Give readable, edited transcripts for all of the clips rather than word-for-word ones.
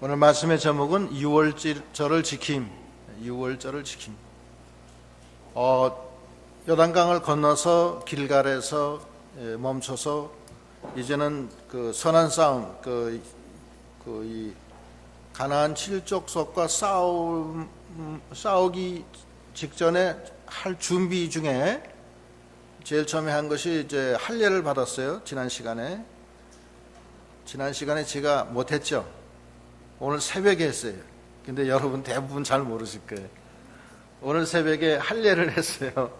오늘 말씀의 제목은 6월절을 지킴. 6월절을 지킴. 요단강을 건너서 길갈에서 멈춰서 이제는 그 선한 싸움, 이 가나안 7족속과 싸우기 직전에 할 준비 중에 제일 처음에 한 것이 이제 할례를 받았어요. 지난 시간에 제가 못했죠. 오늘 새벽에 했어요. 근데 여러분 대부분 잘 모르실 거예요. 오늘 새벽에 할례를 했어요.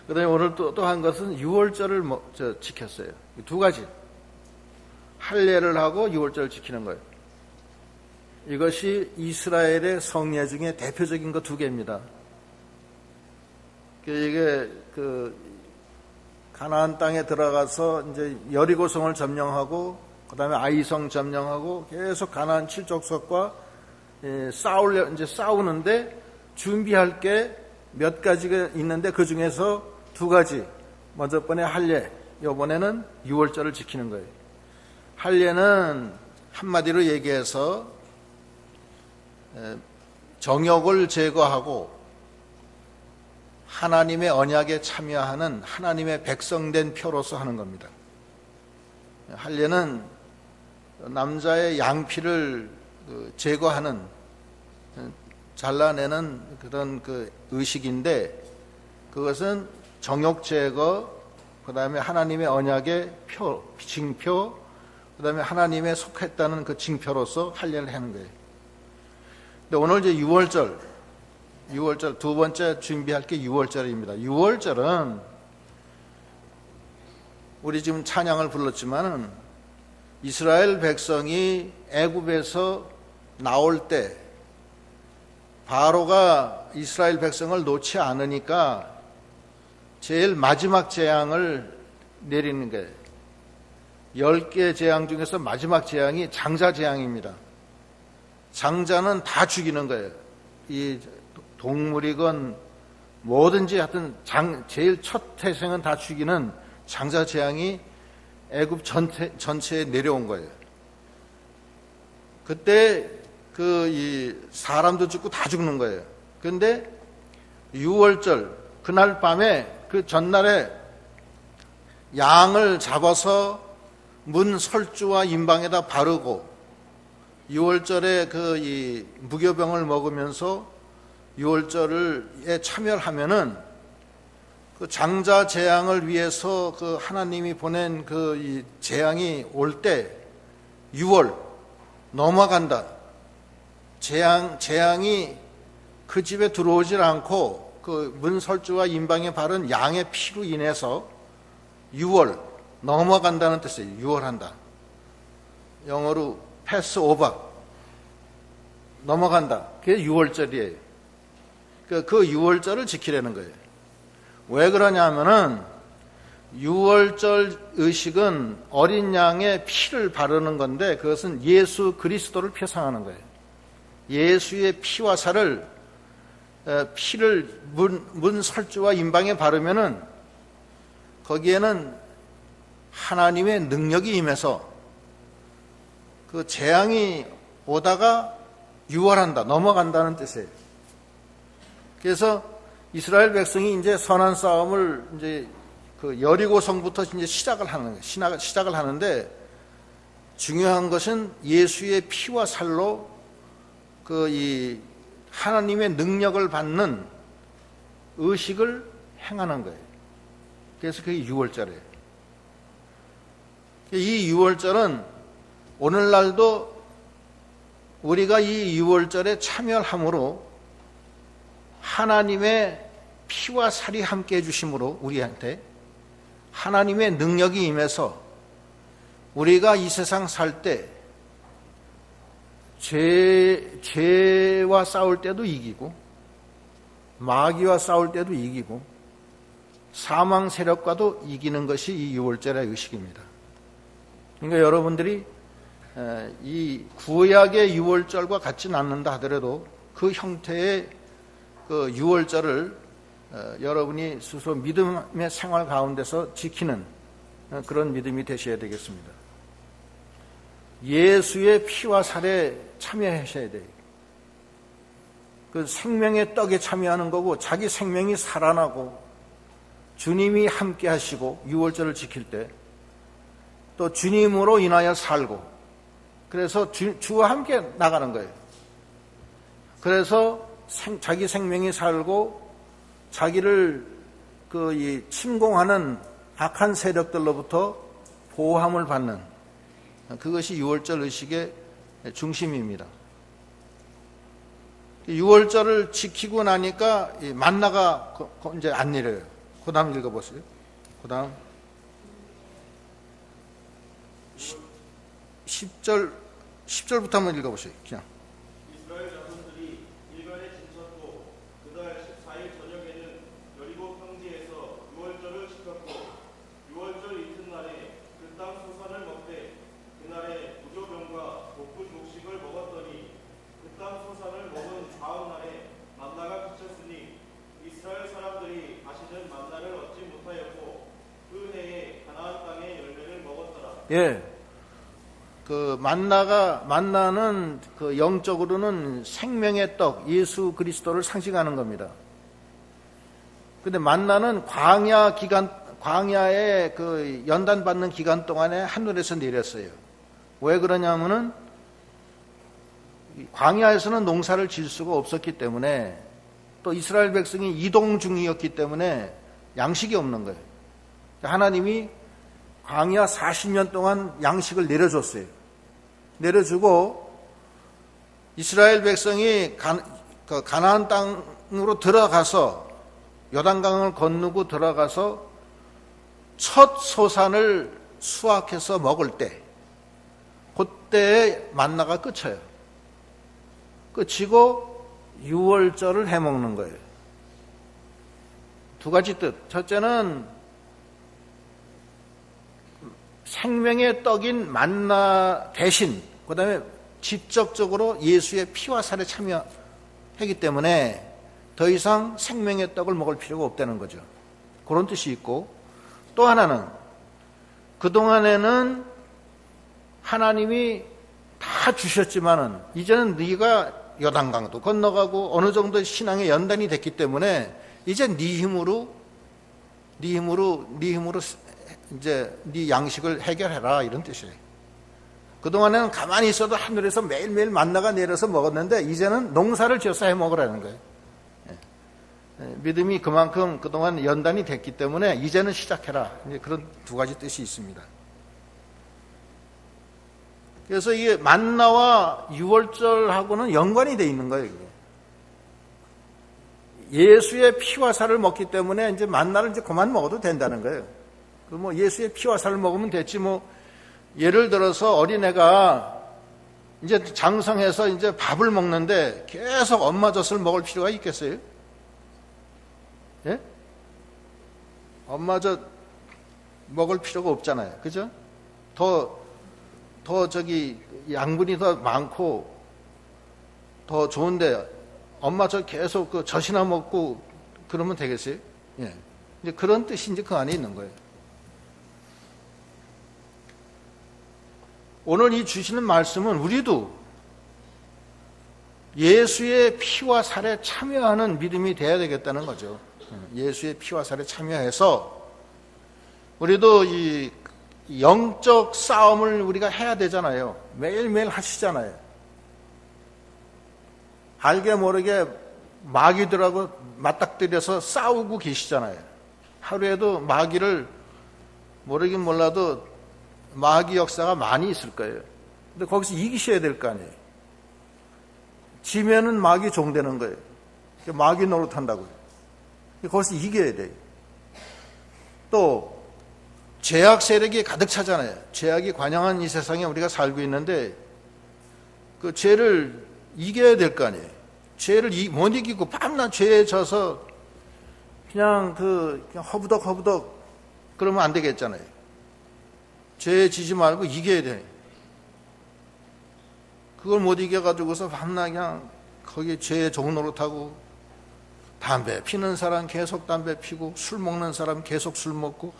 그 다음에 오늘 또 한 것은 6월절을 지켰어요. 두 가지. 할례를 하고 6월절을 지키는 거예요. 이것이 이스라엘의 성례 중에 대표적인 것 두 개입니다. 이게 가나안 땅에 들어가서 이제 여리고성을 점령하고 그 다음에 아이성 점령하고 계속 가나안 7족속과 싸우는데 준비할 게 몇 가지가 있는데 그 중에서 두 가지. 먼저 번에 할례, 이번에는 6월절을 지키는 거예요. 할례는 한마디로 얘기해서 정욕을 제거하고 하나님의 언약에 참여하는 하나님의 백성된 표로서 하는 겁니다. 할례는 남자의 양피를 제거하는, 잘라내는 그런 의식인데, 그것은 정욕 제거, 그 다음에 하나님의 언약의 표, 징표, 그 다음에 하나님에 속했다는 그 징표로서 할례를 하는 거예요. 근데 오늘 이제 6월절 두 번째 준비할 게 6월절입니다. 6월절은 우리 지금 찬양을 불렀지만은 이스라엘 백성이 애굽에서 나올 때 바로가 이스라엘 백성을 놓지 않으니까 제일 마지막 재앙을 내리는 거예요. 10개 재앙 중에서 마지막 재앙이 장자 재앙입니다. 장자는 다 죽이는 거예요. 이 동물이건 뭐든지 하여튼 제일 첫 태생은 다 죽이는 장자 재앙이 애굽 전체에 내려온 거예요. 그때 이 사람도 죽고 다 죽는 거예요. 그런데 6월절 그날 밤에 그 전날에 양을 잡아서 문 설주와 임방에다 바르고 6월절에 이 무교병을 먹으면서 6월절에 참여하면은 그 장자 재앙을 위해서 하나님이 보낸 이 재앙이 올 때 6월 넘어간다. 재앙이 그 집에 들어오질 않고 그 문설주와 임방에 바른 양의 피로 인해서 6월 넘어간다는 뜻이에요. 6월 한다. 영어로 패스 오버. 넘어간다. 그게 6월절이에요. 그 6월절을 지키려는 거예요. 왜 그러냐면은 6월절 의식은 어린 양의 피를 바르는 건데 그것은 예수 그리스도를 표상하는 거예요. 예수의 피와 살을 피를 문 설주와 임방에 바르면은 거기에는 하나님의 능력이 임해서 그 재앙이 오다가 유월한다, 넘어간다는 뜻이에요. 그래서 이스라엘 백성이 이제 선한 싸움을 이제 여리고성부터 이제 시작을 하는데 중요한 것은 예수의 피와 살로 이 하나님의 능력을 받는 의식을 행하는 거예요. 그래서 그게 6월절이에요. 이 6월절은 오늘날도 우리가 이 6월절에 참여함으로 하나님의 피와 살이 함께 해주심으로 우리한테 하나님의 능력이 임해서 우리가 이 세상 살 때 죄와 싸울 때도 이기고 마귀와 싸울 때도 이기고 사망 세력과도 이기는 것이 이 6월절의 의식입니다. 그러니까 여러분들이 이 구약의 6월절과 같지는 않는다 하더라도 그 형태의 6월절을 여러분이 스스로 믿음의 생활 가운데서 지키는 그런 믿음이 되셔야 되겠습니다. 예수의 피와 살에 참여하셔야 돼요. 그 생명의 떡에 참여하는 거고, 자기 생명이 살아나고 주님이 함께 하시고 유월절을 지킬 때 또 주님으로 인하여 살고, 그래서 주와 함께 나가는 거예요. 그래서 자기 생명이 살고 자기를 침공하는 악한 세력들로부터 보호함을 받는, 그것이 유월절 의식의 중심입니다. 유월절을 지키고 나니까 만나가 이제 안 내려요. 그 다음 읽어보세요. 그 다음 10절부터 한번 읽어보세요. 그냥. 이스라엘 자손들이 일간에 지쳤고 그달 14일 저녁에는 여리고 평지에서 유월절을 지켰고 유월절 이튿날에 그 땅 소산을 먹되 그날에 무교병과 복분 곡식을 먹었더니 그 땅 소산을 먹은 다음 날에 만나가 그쳤으니 이스라엘 사람들이 다시는 만나를 얻지 못하였고 그 해에 가나안 땅의 열매를 먹었더라. 예. 만나는 영적으로는 생명의 떡, 예수 그리스도를 상징하는 겁니다. 근데 만나는 광야에 연단받는 기간 동안에 하늘에서 내렸어요. 왜 그러냐면은 광야에서는 농사를 지을 수가 없었기 때문에, 또 이스라엘 백성이 이동 중이었기 때문에 양식이 없는 거예요. 하나님이 광야 40년 동안 양식을 내려줬어요. 내려주고 이스라엘 백성이 가나안 땅으로 들어가서 요단강을 건너고 들어가서 첫 소산을 수확해서 먹을 때, 그때에 만나가 끝쳐요. 끝이고 유월절을 해먹는 거예요. 두 가지 뜻. 첫째는 생명의 떡인 만나 대신, 그 다음에 직접적으로 예수의 피와 살에 참여하기 때문에 더 이상 생명의 떡을 먹을 필요가 없다는 거죠. 그런 뜻이 있고, 또 하나는 그동안에는 하나님이 다 주셨지만은 이제는 네가 요단강도 건너가고 어느 정도 신앙의 연단이 됐기 때문에 이제 네 힘으로 이제 네 양식을 해결해라, 이런 뜻이에요. 그동안에는 가만히 있어도 하늘에서 매일매일 만나가 내려서 먹었는데 이제는 농사를 지어서 해 먹으라는 거예요. 믿음이 그만큼 그동안 연단이 됐기 때문에 이제는 시작해라, 이제 그런 두 가지 뜻이 있습니다. 그래서 이게 만나와 유월절하고는 연관이 돼 있는 거예요. 예수의 피와 살을 먹기 때문에 이제 만나를 이제 그만 먹어도 된다는 거예요. 뭐 예수의 피와 살을 먹으면 됐지, 예를 들어서 어린애가 이제 장성해서 이제 밥을 먹는데 계속 엄마 젖을 먹을 필요가 있겠어요? 예? 엄마 젖 먹을 필요가 없잖아요. 그죠? 더 양분이 더 많고 더 좋은데 엄마 젖 계속 젖이나 먹고 그러면 되겠어요? 예. 이제 그런 뜻이 이제 그 안에 있는 거예요. 오늘 이 주시는 말씀은 우리도 예수의 피와 살에 참여하는 믿음이 되어야 되겠다는 거죠. 예수의 피와 살에 참여해서 우리도 이 영적 싸움을 우리가 해야 되잖아요. 매일매일 하시잖아요. 알게 모르게 마귀들하고 맞닥뜨려서 싸우고 계시잖아요. 하루에도 마귀를 모르긴 몰라도 마귀 역사가 많이 있을 거예요. 근데 거기서 이기셔야 될 거 아니에요. 지면은 마귀 종되는 거예요. 마귀 노릇한다고요. 거기서 이겨야 돼요. 또 죄악 세력이 가득 차잖아요. 죄악이 관영한 이 세상에 우리가 살고 있는데 그 죄를 이겨야 될 거 아니에요. 죄를 못 이기고 밤낮 죄에 져서 그냥 허부덕 그러면 안 되겠잖아요. 죄에 지지 말고 이겨야 돼. 그걸 못 이겨가지고서 밤낮 그냥 거기 죄에 종노릇하고, 담배 피는 사람 계속 담배 피고, 술 먹는 사람 계속 술 먹고,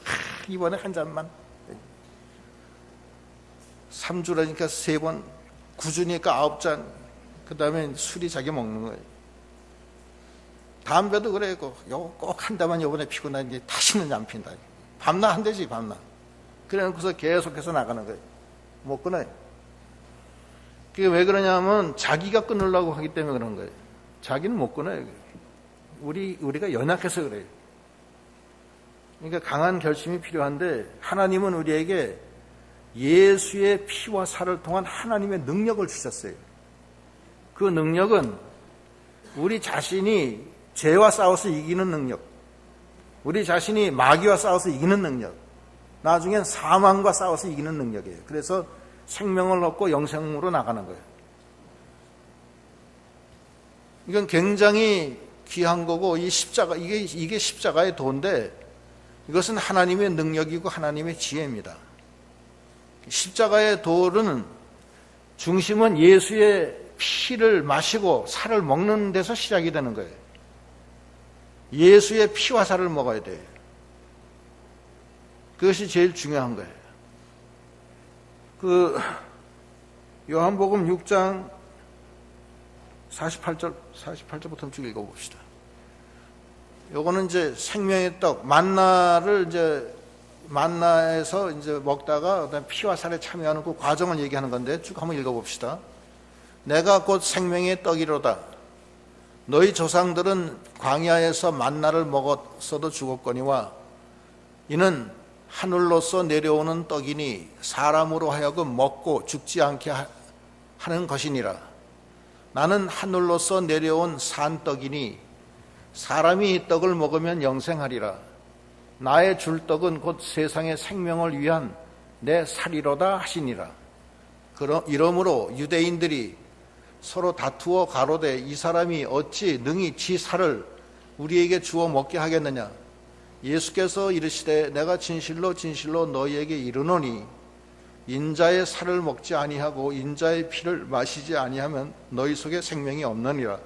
이번에 한 잔만. 3주라니까 3번 구주니까 9잔, 그 다음에 술이 자기 먹는 거예요. 담배도 그래. 요거 꼭 한 대만 요번에 피고 난 이제 다시는 안 핀다. 밤낮 한 대지, 밤낮. 그래 놓고서 계속해서 나가는 거예요. 못 끊어요. 그게 왜 그러냐면 자기가 끊으려고 하기 때문에 그런 거예요. 자기는 못 끊어요. 우리가 연약해서 그래요. 그러니까 강한 결심이 필요한데 하나님은 우리에게 예수의 피와 살을 통한 하나님의 능력을 주셨어요. 그 능력은 우리 자신이 죄와 싸워서 이기는 능력, 우리 자신이 마귀와 싸워서 이기는 능력, 나중엔 사망과 싸워서 이기는 능력이에요. 그래서 생명을 얻고 영생으로 나가는 거예요. 이건 굉장히 귀한 거고, 이 십자가, 이게 십자가의 도인데, 이것은 하나님의 능력이고 하나님의 지혜입니다. 십자가의 도는 중심은 예수의 피를 마시고 살을 먹는 데서 시작이 되는 거예요. 예수의 피와 살을 먹어야 돼요. 그것이 제일 중요한 거예요. 요한복음 6장 48절부터 쭉 읽어봅시다. 요거는 이제 생명의 떡, 만나에서 이제 먹다가 그다음에 피와 살에 참여하는 그 과정을 얘기하는 건데 쭉 한번 읽어봅시다. 내가 곧 생명의 떡이로다. 너희 조상들은 광야에서 만나를 먹었어도 죽었거니와 이는 하늘로서 내려오는 떡이니 사람으로 하여금 먹고 죽지 않게 하는 것이니라. 나는 하늘로서 내려온 산떡이니 사람이 이 떡을 먹으면 영생하리라. 나의 줄 떡은 곧 세상의 생명을 위한 내 살이로다 하시니라. 이러므로 유대인들이 서로 다투어 가로되 이 사람이 어찌 능히 지 살을 우리에게 주어 먹게 하겠느냐. 예수께서 이르시되 내가 진실로 진실로 너희에게 이르노니 인자의 살을 먹지 아니하고 인자의 피를 마시지 아니하면 너희 속에 생명이 없느니라.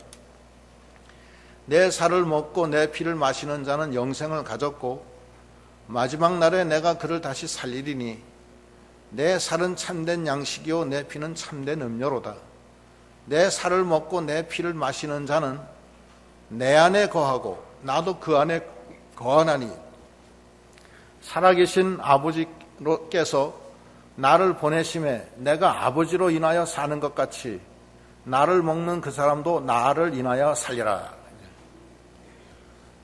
내 살을 먹고 내 피를 마시는 자는 영생을 가졌고 마지막 날에 내가 그를 다시 살리리니 내 살은 참된 양식이요 내 피는 참된 음료로다. 내 살을 먹고 내 피를 마시는 자는 내 안에 거하고 나도 그 안에 거하나니 살아계신 아버지께서 나를 보내심에 내가 아버지로 인하여 사는 것 같이 나를 먹는 그 사람도 나를 인하여 살리라.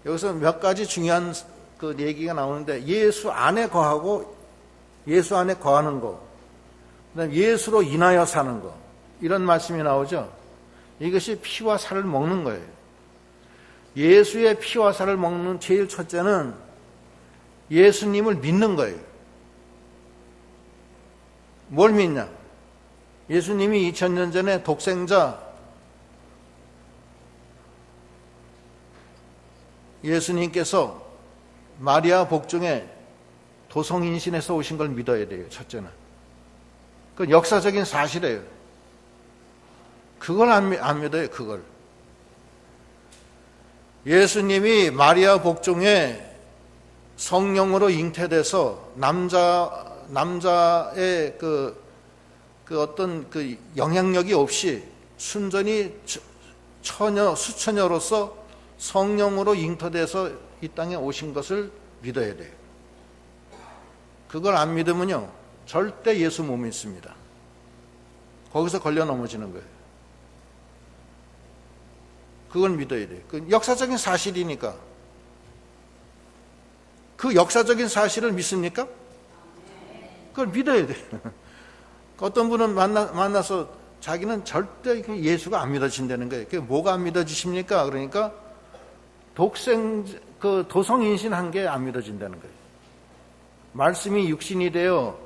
여기서 몇 가지 중요한 그 얘기가 나오는데 예수 안에 거하고 예수 안에 거하는 거, 그다음에 예수로 인하여 사는 거, 이런 말씀이 나오죠. 이것이 피와 살을 먹는 거예요. 예수의 피와 살을 먹는 제일 첫째는 예수님을 믿는 거예요. 뭘 믿냐? 예수님이 2000년 전에 독생자 예수님께서 마리아 복중에 도성인신에서 오신 걸 믿어야 돼요. 첫째는. 그건 역사적인 사실이에요. 그걸 안 믿어요. 그걸. 예수님이 마리아 복중에 성령으로 잉태돼서 남자의 어떤 그 영향력이 없이 순전히 수처녀로서 성령으로 잉태돼서 이 땅에 오신 것을 믿어야 돼요. 그걸 안 믿으면요 절대 예수 못 믿습니다. 거기서 걸려 넘어지는 거예요. 그걸 믿어야 돼요. 그 역사적인 사실이니까. 그 역사적인 사실을 믿습니까? 그걸 믿어야 돼요. 어떤 분은 만나서 자기는 절대 예수가 안 믿어진다는 거예요. 그게 뭐가 안 믿어지십니까? 그러니까 도성인신한 게 안 믿어진다는 거예요. 말씀이 육신이 되어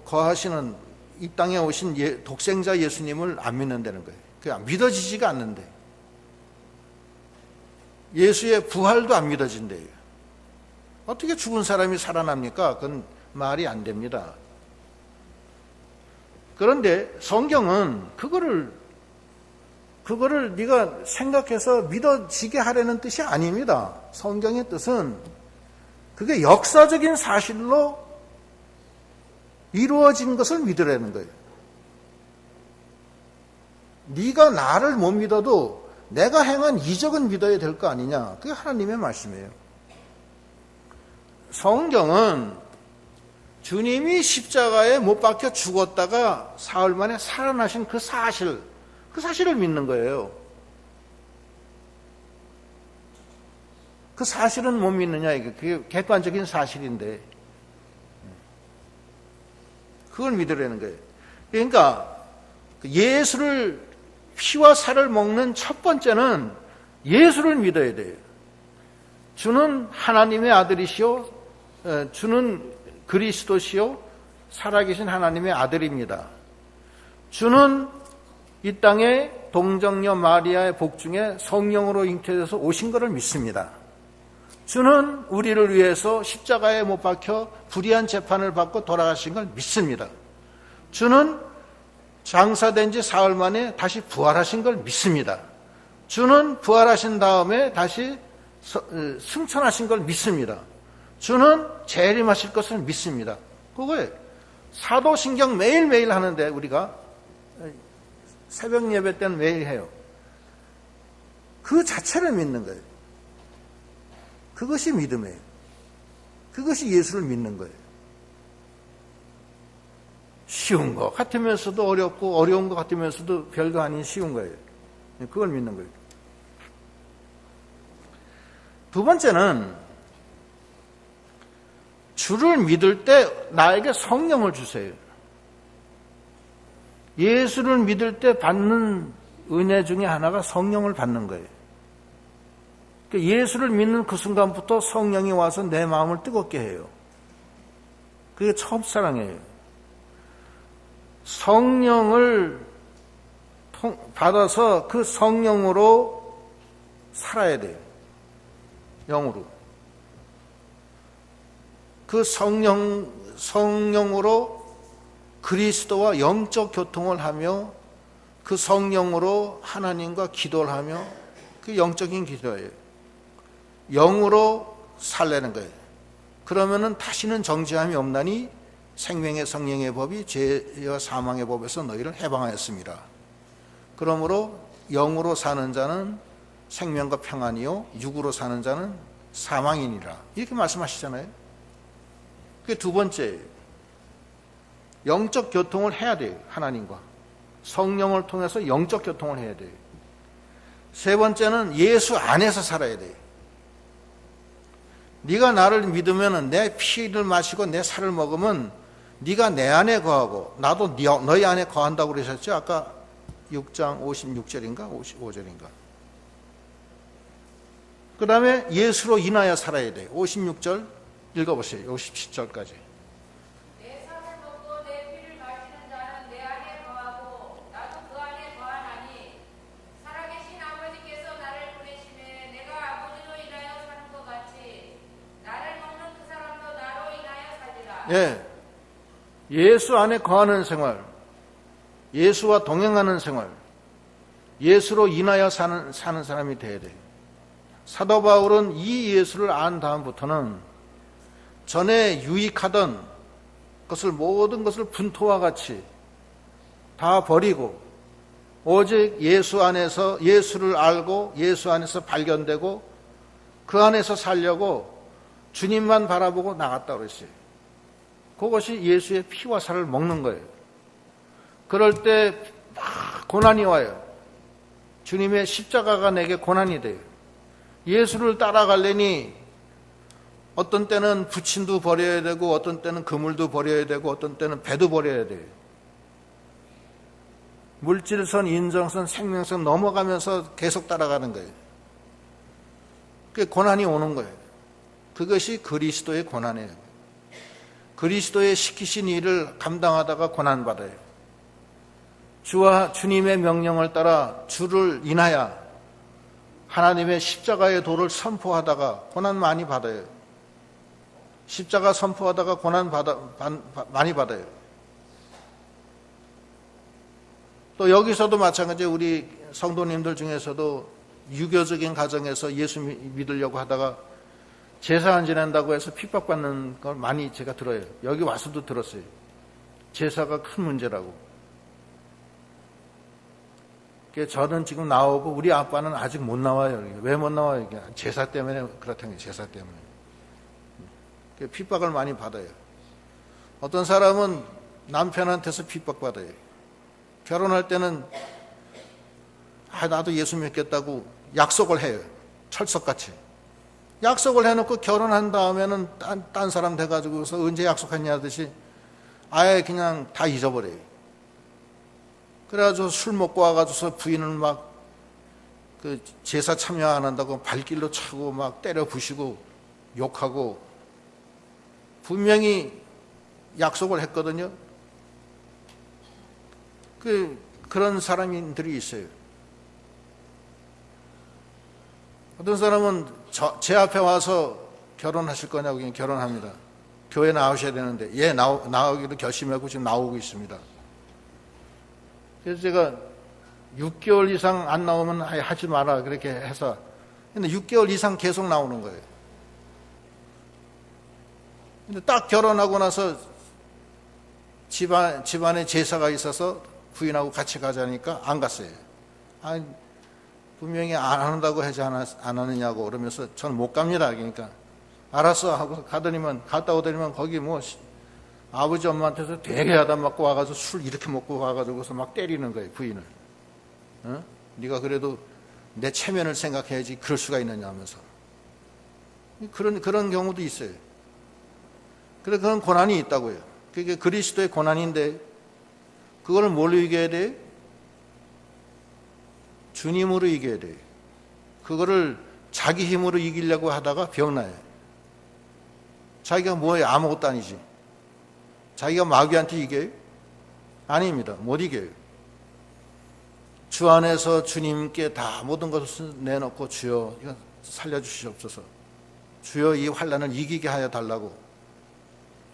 거하시는 이 땅에 오신 독생자 예수님을 안 믿는다는 거예요. 그게 믿어지지가 않는데. 예수의 부활도 안 믿어진대요. 어떻게 죽은 사람이 살아납니까? 그건 말이 안 됩니다. 그런데 성경은 그거를 네가 생각해서 믿어지게 하려는 뜻이 아닙니다. 성경의 뜻은 그게 역사적인 사실로 이루어진 것을 믿으라는 거예요. 네가 나를 못 믿어도 내가 행한 이적은 믿어야 될 거 아니냐. 그게 하나님의 말씀이에요. 성경은 주님이 십자가에 못 박혀 죽었다가 사흘 만에 살아나신 그 사실을 믿는 거예요. 그 사실은 못 믿느냐, 이게. 그게 객관적인 사실인데. 그걸 믿으라는 거예요. 그러니까 예수를, 피와 살을 먹는 첫 번째는 예수를 믿어야 돼요. 주는 하나님의 아들이시오, 주는 그리스도시요, 살아계신 하나님의 아들입니다. 주는 이 땅에 동정녀 마리아의 복중에 성령으로 잉태돼서 오신 것을 믿습니다. 주는 우리를 위해서 십자가에 못 박혀 불의한 재판을 받고 돌아가신 걸 믿습니다. 주는 장사된 지 사흘 만에 다시 부활하신 걸 믿습니다. 주는 부활하신 다음에 다시 승천하신 걸 믿습니다. 주는 재림하실 것을 믿습니다. 그거예요. 사도신경 매일매일 하는데 우리가 새벽 예배 때는 매일 해요. 그 자체를 믿는 거예요. 그것이 믿음이에요. 그것이 예수를 믿는 거예요. 쉬운 것 같으면서도 어렵고 어려운 것 같으면서도 별거 아닌 쉬운 거예요. 그걸 믿는 거예요. 두 번째는 주를 믿을 때 나에게 성령을 주세요. 예수를 믿을 때 받는 은혜 중에 하나가 성령을 받는 거예요. 예수를 믿는 그 순간부터 성령이 와서 내 마음을 뜨겁게 해요. 그게 첫사랑이에요. 성령을 받아서 그 성령으로 살아야 돼요. 영으로. 그 성령으로 그리스도와 영적 교통을 하며 그 성령으로 하나님과 기도를 하며 그 영적인 기도예요. 영으로 살라는 거예요. 그러면은 다시는 정죄함이 없나니 생명의 성령의 법이 죄와 사망의 법에서 너희를 해방하였습니다. 그러므로 영으로 사는 자는 생명과 평안이요 육으로 사는 자는 사망이니라. 이렇게 말씀하시잖아요. 그게 두 번째예요. 영적 교통을 해야 돼요. 하나님과. 성령을 통해서 영적 교통을 해야 돼요. 세 번째는 예수 안에서 살아야 돼요. 네가 나를 믿으면 내 피를 마시고 내 살을 먹으면 네가 내 안에 거하고 나도 너희 안에 거한다고 그러셨죠? 아까 6장 56절인가 55절인가. 그 다음에 예수로 인하여 살아야 돼요. 56절 읽어보세요. 57절까지. 내 살을 먹고 내 피를 마시는 자는 내 안에 거하고 나도 그 안에 거하나니 살아계신 아버지께서 나를 보내심에 내가 아버지로 인하여 사는 것 같이 나를 먹는 그 사람도 나로 인하여 살리라. 예, 예수 안에 거하는 생활, 예수와 동행하는 생활, 예수로 인하여 사는 사람이 돼야 돼요. 사도 바울은 이 예수를 안 다음부터는 전에 유익하던 것을 모든 것을 분토와 같이 다 버리고 오직 예수 안에서 예수를 알고 예수 안에서 발견되고 그 안에서 살려고 주님만 바라보고 나갔다고 그랬어요. 그것이 예수의 피와 살을 먹는 거예요. 그럴 때 막 고난이 와요. 주님의 십자가가 내게 고난이 돼요. 예수를 따라가려니 어떤 때는 부친도 버려야 되고 어떤 때는 그물도 버려야 되고 어떤 때는 배도 버려야 돼요. 물질선, 인정선, 생명선 넘어가면서 계속 따라가는 거예요. 그게 고난이 오는 거예요. 그것이 그리스도의 고난이에요. 그리스도의 시키신 일을 감당하다가 고난받아요. 주와 주님의 명령을 따라 주를 인하여 하나님의 십자가의 도를 선포하다가 고난 많이 받아요. 십자가 선포하다가 고난 많이 받아요. 또 여기서도 마찬가지예요. 우리 성도님들 중에서도 유교적인 가정에서 예수 믿으려고 하다가 제사 안 지낸다고 해서 핍박받는 걸 많이 제가 들어요. 여기 와서도 들었어요. 제사가 큰 문제라고. 그러니까 저는 지금 나오고 우리 아빠는 아직 못 나와요. 왜 못 나와요? 제사 때문에 그렇다는 거예요. 제사 때문에. 핍박을 많이 받아요. 어떤 사람은 남편한테서 핍박받아요. 결혼할 때는 나도 예수 믿겠다고 약속을 해요. 철석같이. 약속을 해놓고 결혼한 다음에는 딴 사람 돼가지고서 언제 약속했냐 하듯이 아예 그냥 다 잊어버려요. 그래가지고 술 먹고 와가지고서 부인을 막 그 제사 참여 안 한다고 발길로 차고 막 때려 부시고 욕하고 분명히 약속을 했거든요. 그런 사람들이 있어요. 어떤 사람은 제 앞에 와서 결혼하실 거냐고 그냥 결혼합니다. 교회 나오셔야 되는데 나오기로 결심하고 지금 나오고 있습니다. 그래서 제가 6개월 이상 안 나오면 아예 하지 마라 그렇게 해서 근데 6개월 이상 계속 나오는 거예요. 근데 딱 결혼하고 나서 집안에 제사가 있어서 부인하고 같이 가자니까 안 갔어요. 아니, 분명히 안 한다고 하지 안 하느냐고 그러면서 저는 못 갑니다. 그러니까 알았어 하고 갔다 오더니만 거기 뭐 아버지 엄마한테서 되게 야단 맞고 와가지고 술 이렇게 먹고 와가지고서 막 때리는 거예요. 부인을. 어? 네가 그래도 내 체면을 생각해야지 그럴 수가 있느냐 하면서 그런 경우도 있어요. 그래 그런 고난이 있다고요. 그게 그리스도의 고난인데 그걸 뭘로 이겨야 돼? 주님으로 이겨야 돼. 그거를 자기 힘으로 이기려고 하다가 병나요. 자기가 뭐예요? 아무것도 아니지. 자기가 마귀한테 이겨요? 아닙니다. 못 이겨요. 주 안에서 주님께 다 모든 것을 내놓고 주여 이거 살려주시옵소서. 주여 이 환난을 이기게 하여 달라고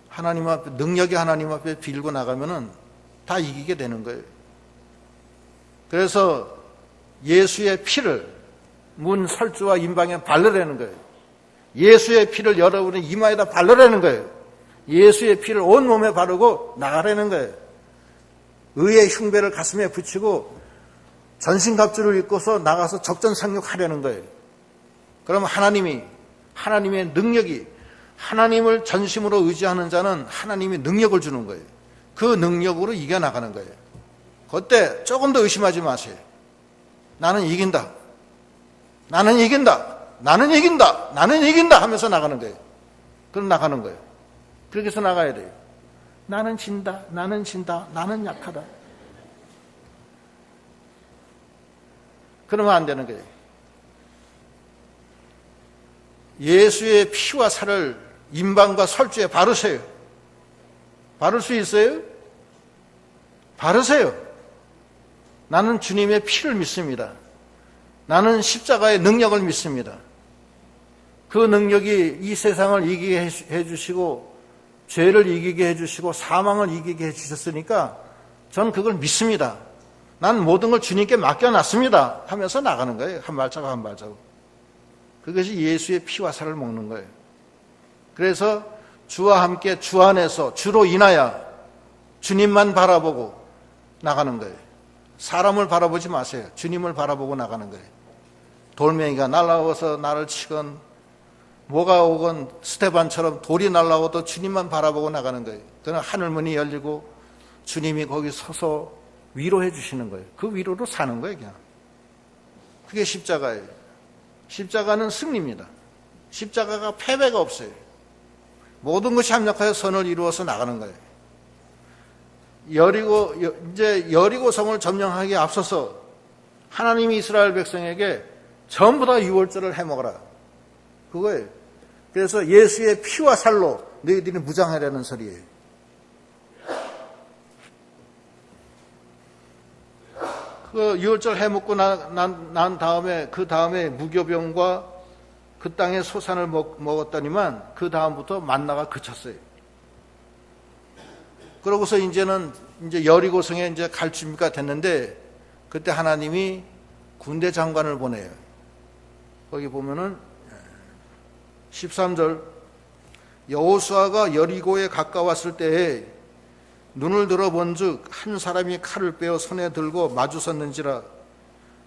하나님 앞에 능력이 하나님 앞에 빌고 나가면은 다 이기게 되는 거예요. 그래서 예수의 피를 문 설주와 임방에 바르라는 거예요. 예수의 피를 여러분의 이마에다 바르라는 거예요. 예수의 피를 온 몸에 바르고 나가라는 거예요. 의의 흉배를 가슴에 붙이고 전신갑주를 입고서 나가서 적전상륙하려는 거예요. 그러면 하나님의 능력이 하나님을 전심으로 의지하는 자는 하나님이 능력을 주는 거예요. 그 능력으로 이겨나가는 거예요. 그때 조금 더 의심하지 마세요. 나는 이긴다. 나는 이긴다. 나는 이긴다. 나는 이긴다 하면서 나가는 거예요. 그럼 나가는 거예요. 그렇게 해서 나가야 돼요. 나는 진다. 나는 진다. 나는 약하다. 그러면 안 되는 거예요. 예수의 피와 살을 임방과 설주에 바르세요. 바를 수 있어요? 바르세요. 나는 주님의 피를 믿습니다. 나는 십자가의 능력을 믿습니다. 그 능력이 이 세상을 이기게 해주시고 죄를 이기게 해주시고 사망을 이기게 해주셨으니까 전 그걸 믿습니다. 난 모든 걸 주님께 맡겨놨습니다 하면서 나가는 거예요. 한 발자국 한 발자국. 그것이 예수의 피와 살을 먹는 거예요. 그래서 주와 함께 주 안에서 주로 인하여 주님만 바라보고 나가는 거예요. 사람을 바라보지 마세요. 주님을 바라보고 나가는 거예요. 돌멩이가 날아와서 나를 치건 뭐가 오건 스테반처럼 돌이 날아와도 주님만 바라보고 나가는 거예요. 그는 하늘문이 열리고 주님이 거기 서서 위로해 주시는 거예요. 그 위로로 사는 거예요. 그냥. 그게 십자가예요. 십자가는 승리입니다. 십자가가 패배가 없어요. 모든 것이 합력하여 선을 이루어서 나가는 거예요. 이제 여리고성을 점령하기에 앞서서 하나님이 이스라엘 백성에게 전부 다 유월절을 해먹어라. 그거예요. 그래서 예수의 피와 살로 너희들이 무장하라는 소리예요. 그 유월절 해먹고 난 다음에 그 다음에 무교병과 그 땅의 소산을 먹었더니만 그 다음부터 만나가 그쳤어요. 그러고서 이제 여리고성에 이제 갈 준비가 됐는데 그때 하나님이 군대 장관을 보내요. 거기 보면은 13절 여호수아가 여리고에 가까웠을 때에 눈을 들어본즉 한 사람이 칼을 빼어 손에 들고 마주 섰는지라.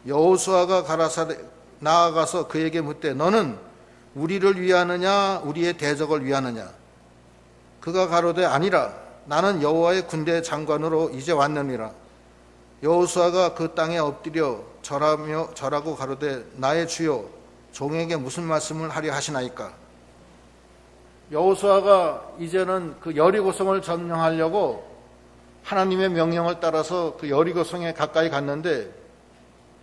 여호수아가 가라사대 나아가서 그에게 묻되 너는 우리를 위하느냐 우리의 대적을 위하느냐. 그가 가로되 아니라 나는 여호와의 군대 장관으로 이제 왔느니라. 여호수아가 그 땅에 엎드려 절하고 가로되 나의 주여 종에게 무슨 말씀을 하려 하시나이까. 여호수아가 이제는 그 여리고성을 점령하려고 하나님의 명령을 따라서 그 여리고성에 가까이 갔는데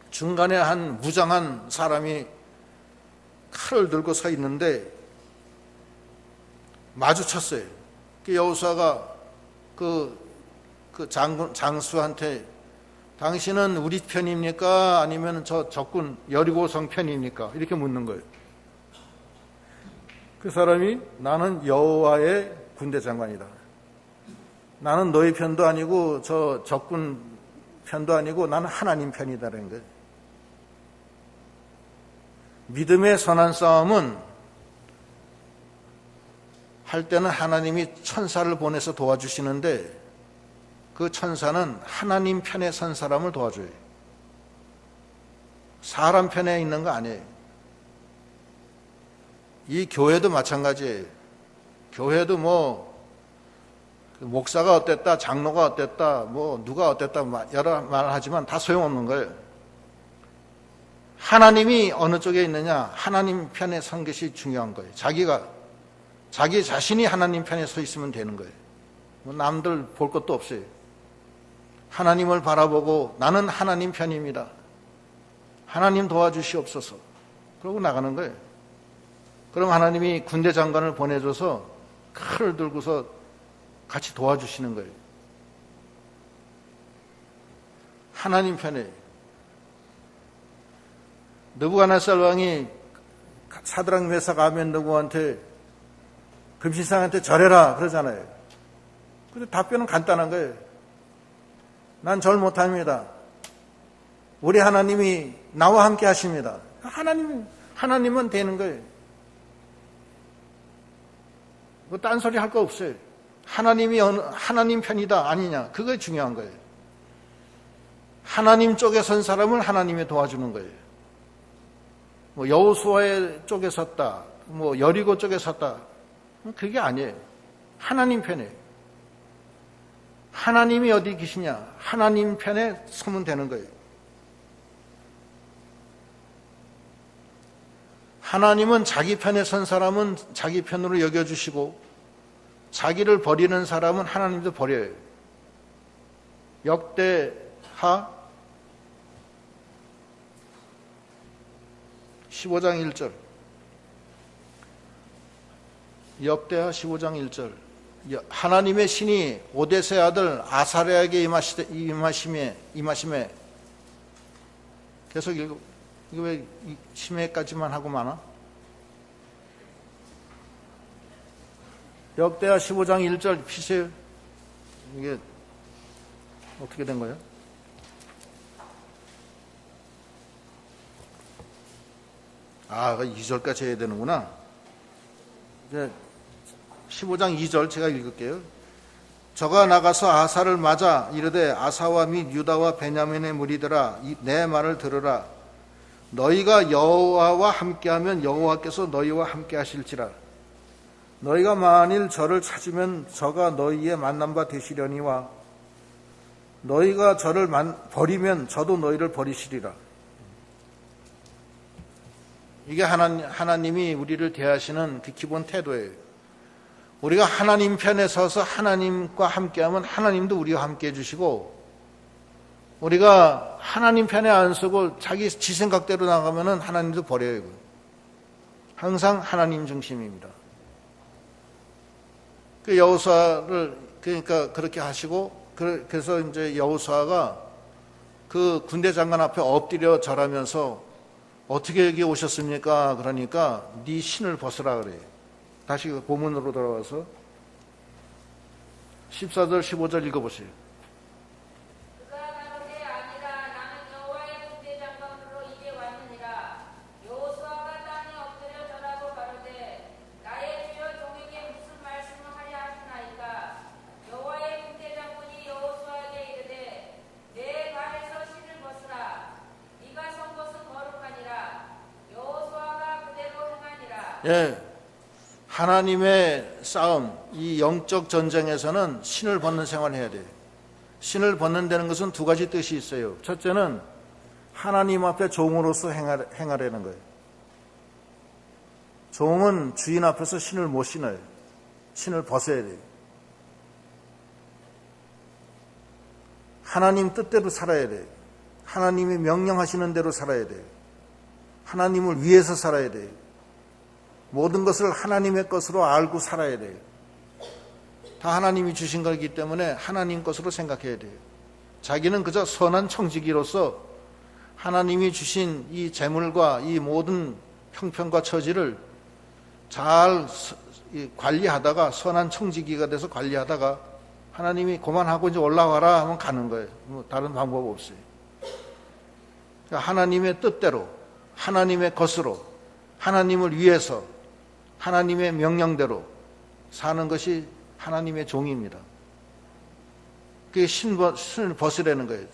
중간에 한 무장한 사람이 칼을 들고 서 있는데 마주쳤어요. 그 여호수아가 그 장수한테 당신은 우리 편입니까? 아니면 저 적군 여리고성 편입니까? 이렇게 묻는 거예요. 그 사람이 나는 여호와의 군대 장관이다. 나는 너희 편도 아니고 저 적군 편도 아니고 나는 하나님 편이다라는 거예요. 믿음의 선한 싸움은 할 때는 하나님이 천사를 보내서 도와주시는데 그 천사는 하나님 편에 선 사람을 도와줘요. 사람 편에 있는 거 아니에요. 이 교회도 마찬가지예요. 교회도 뭐 목사가 어땠다, 장로가 어땠다, 뭐 누가 어땠다 여러 말 하지만 다 소용없는 거예요. 하나님이 어느 쪽에 있느냐, 하나님 편에 선 것이 중요한 거예요. 자기 자신이 하나님 편에 서 있으면 되는 거예요. 뭐 남들 볼 것도 없어요. 하나님을 바라보고 나는 하나님 편입니다. 하나님 도와주시옵소서. 그러고 나가는 거예요. 그럼 하나님이 군대 장관을 보내줘서 칼을 들고서 같이 도와주시는 거예요. 하나님 편에. 느부갓네살 왕이 사드락 메삭 아벤느고한테 금신상한테 절해라 그러잖아요. 근데 답변은 간단한 거예요. 난 절 못합니다. 우리 하나님이 나와 함께 하십니다. 하나님은 되는 거예요. 뭐 딴소리 할 거 없어요. 하나님 편이다 아니냐, 그게 중요한 거예요. 하나님 쪽에 선 사람을 하나님이 도와주는 거예요. 뭐 여호수아의 쪽에 섰다, 뭐 여리고 쪽에 섰다, 그게 아니에요. 하나님 편에. 하나님이 어디 계시냐, 하나님 편에 서면 되는 거예요. 하나님은 자기 편에 선 사람은 자기 편으로 여겨주시고 자기를 버리는 사람은 하나님도 버려요. 역대하 15장 1절. 역대하 15장 1절. 하나님의 신이 오데스의 아들 아사랴에게 임하심에 계속 읽어. 이거 왜 심해까지만 하고 많아? 역대하 15장 1절 피세요. 이게 어떻게 된 거예요? 아, 2절까지 해야 되는구나. 이제 15장 2절 제가 읽을게요. 저가 나가서 아사를 맞아 이르되 아사와 및 유다와 베냐민의 무리들아 내 말을 들으라. 너희가 여호와와 함께하면 여호와께서 너희와 함께하실지라. 너희가 만일 저를 찾으면 저가 너희의 만남바 되시려니와 너희가 저를 버리면 저도 너희를 버리시리라. 이게 하나님이 우리를 대하시는 그 기본 태도예요. 우리가 하나님 편에 서서 하나님과 함께하면 하나님도 우리와 함께해 주시고, 우리가 하나님 편에 안 서고 자기 지 생각대로 나가면 하나님도 버려요. 항상 하나님 중심입니다. 그 여호수아를 그러니까 그렇게 하시고, 그래서 이제 여호수아가 그 군대 장관 앞에 엎드려 절하면서 어떻게 여기 오셨습니까? 그러니까 네 신을 벗으라 그래요. 다시 그 본문으로 돌아와서 14절 15절 읽어보세요. 그가 가로되 아니라 나는 여호와의 군대 장관으로 이제 왔느니라. 여호수아가 땅에 엎드려 절하고 가로되 나의 주여 종에게 무슨 말씀을 하려 하시나이까. 여호와의 군대 장군이 예, 하나님의 싸움, 이 영적 전쟁에서는 신을 벗는 생활을 해야 돼요. 신을 벗는다는 것은 두 가지 뜻이 있어요. 첫째는 하나님 앞에 종으로서 행하려는 거예요. 종은 주인 앞에서 신을 못 신어요. 신을 벗어야 돼요. 하나님 뜻대로 살아야 돼요. 하나님이 명령하시는 대로 살아야 돼요. 하나님을 위해서 살아야 돼요. 모든 것을 하나님의 것으로 알고 살아야 돼요. 다 하나님이 주신 거기 때문에 하나님 것으로 생각해야 돼요. 자기는 그저 선한 청지기로서 하나님이 주신 이 재물과 이 모든 형편과 처지를 잘 관리하다가 선한 청지기가 돼서 관리하다가 하나님이 그만하고 이제 올라와라 하면 가는 거예요. 뭐 다른 방법 없어요. 그러니까 하나님의 뜻대로, 하나님의 것으로, 하나님을 위해서, 하나님의 명령대로 사는 것이 하나님의 종입니다. 그게 신을 벗으라는 거예요.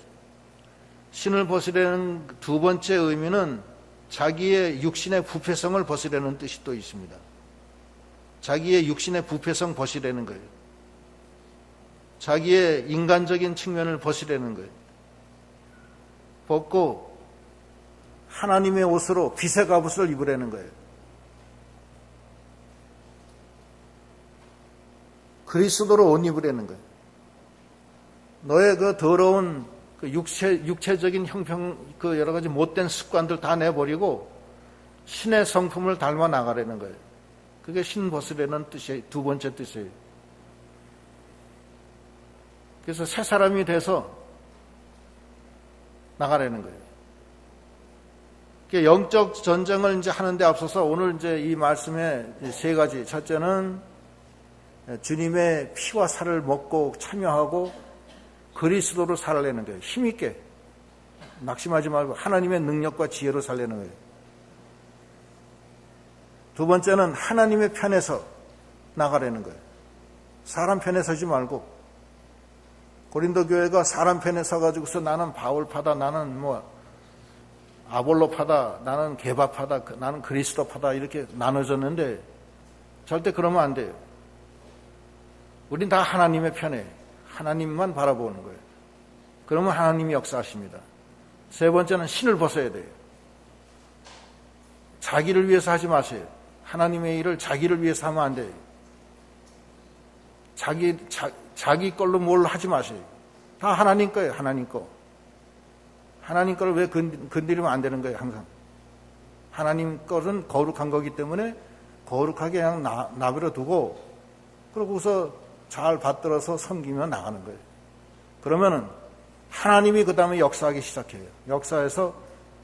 신을 벗으라는 두 번째 의미는 자기의 육신의 부패성을 벗으라는 뜻이 또 있습니다. 자기의 육신의 부패성 벗으라는 거예요. 자기의 인간적인 측면을 벗으라는 거예요. 벗고 하나님의 옷으로 빛의 갑옷을 입으라는 거예요. 그리스도로 옷 입으라는 거예요. 너의 그 더러운 그 육체적인 형편, 그 여러 가지 못된 습관들 다 내버리고 신의 성품을 닮아 나가라는 거예요. 그게 신 벗으라는 뜻이 두 번째 뜻이에요. 그래서 새 사람이 돼서 나가라는 거예요. 영적 전쟁을 이제 하는데 앞서서 오늘 이제 이 말씀에 세 가지. 첫째는 주님의 피와 살을 먹고 참여하고 그리스도로 살아내는 거예요. 힘있게. 낙심하지 말고 하나님의 능력과 지혜로 살려는 거예요. 두 번째는 하나님의 편에서 나가라는 거예요. 사람 편에 서지 말고. 고린도 교회가 사람 편에 서가지고서 나는 바울파다, 나는 뭐 아볼로파다, 나는 게바파다, 나는 그리스도파다 이렇게 나눠졌는데 절대 그러면 안 돼요. 우린 다 하나님의 편에 하나님만 바라보는 거예요. 그러면 하나님이 역사하십니다. 세 번째는 신을 벗어야 돼요. 자기를 위해서 하지 마세요. 하나님의 일을 자기를 위해서 하면 안 돼요. 자기 걸로 뭘 하지 마세요. 다 하나님 거예요. 하나님 거. 하나님 거를 왜 건드리면 안 되는 거예요. 항상. 하나님 것은 거룩한 거기 때문에 거룩하게 그냥 나버려 두고 그러고서 잘 받들어서 섬기며 나가는 거예요. 그러면은 하나님이 그 다음에 역사하기 시작해요. 역사에서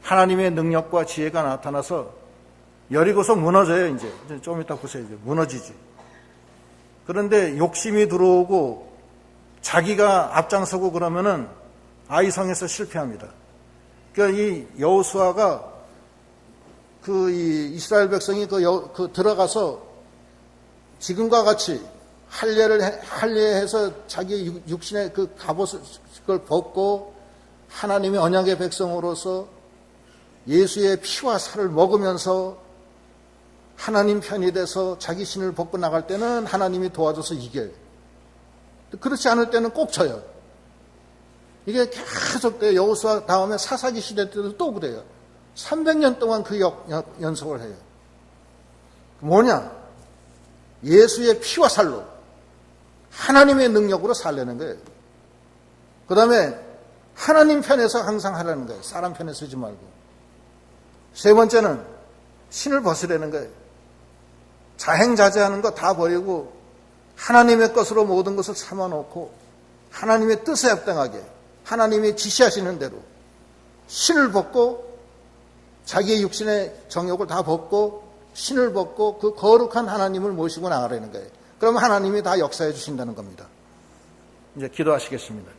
하나님의 능력과 지혜가 나타나서 여리고서 무너져요. 이제 좀 이따 보세요. 이제 무너지지. 그런데 욕심이 들어오고 자기가 앞장서고 그러면은 아이성에서 실패합니다. 그러니까 이 여호수아가 이 이스라엘 백성이 들어가서 지금과 같이 할례해서 자기 육신의 그 갑옷을 벗고 하나님의 언약의 백성으로서 예수의 피와 살을 먹으면서 하나님 편이 돼서 자기 신을 벗고 나갈 때는 하나님이 도와줘서 이겨요. 그렇지 않을 때는 꼭 져요. 이게 계속 돼요. 여호수아 다음에 사사기 시대 때도 또 그래요. 300년 동안 그 연속을 해요. 뭐냐? 예수의 피와 살로 하나님의 능력으로 살려는 거예요. 그 다음에 하나님 편에서 항상 하라는 거예요. 사람 편에 서지 말고. 세 번째는 신을 벗으라는 거예요. 자행자제하는 거 다 버리고 하나님의 것으로 모든 것을 삼아놓고 하나님의 뜻에 합당하게 하나님이 지시하시는 대로 신을 벗고 자기의 육신의 정욕을 다 벗고 신을 벗고 그 거룩한 하나님을 모시고 나가라는 거예요. 그러면 하나님이 다 역사해 주신다는 겁니다. 이제 기도하시겠습니다.